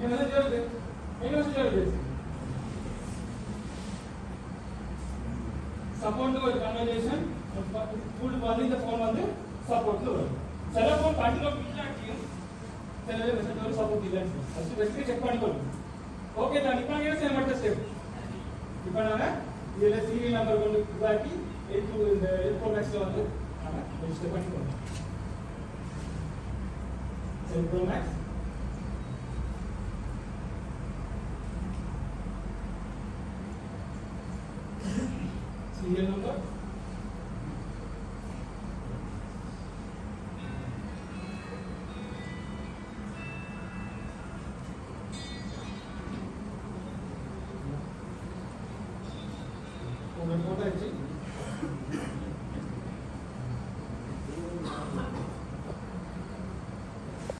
என்ன சொல்றது என்ன சொல்றது சப்போர்ட் ஒரு கன்வர்சேஷன் ஃபுல் வந்து இந்த ஃபோன் வந்து சப்போர்ட்ல வரும் சில ஃபோன் கண்டிப்பா இல்லாட்டியும் சில மெசேஜ் ஒரு சப்போர்ட் இல்ல ஃபர்ஸ்ட் வெஸ்ட் செக் பண்ணிக்கணும் ஓகே தான் இப்போ என்ன செய்ய மாட்டேன் ஸ்டெப் இப்போ நாங்க இதுல சீரியல் நம்பர் கொண்டு இதாக்கி இந்த L4 Maxல வந்து நாங்க ரெஜிஸ்டர் பண்ணிக்கணும் L4 Max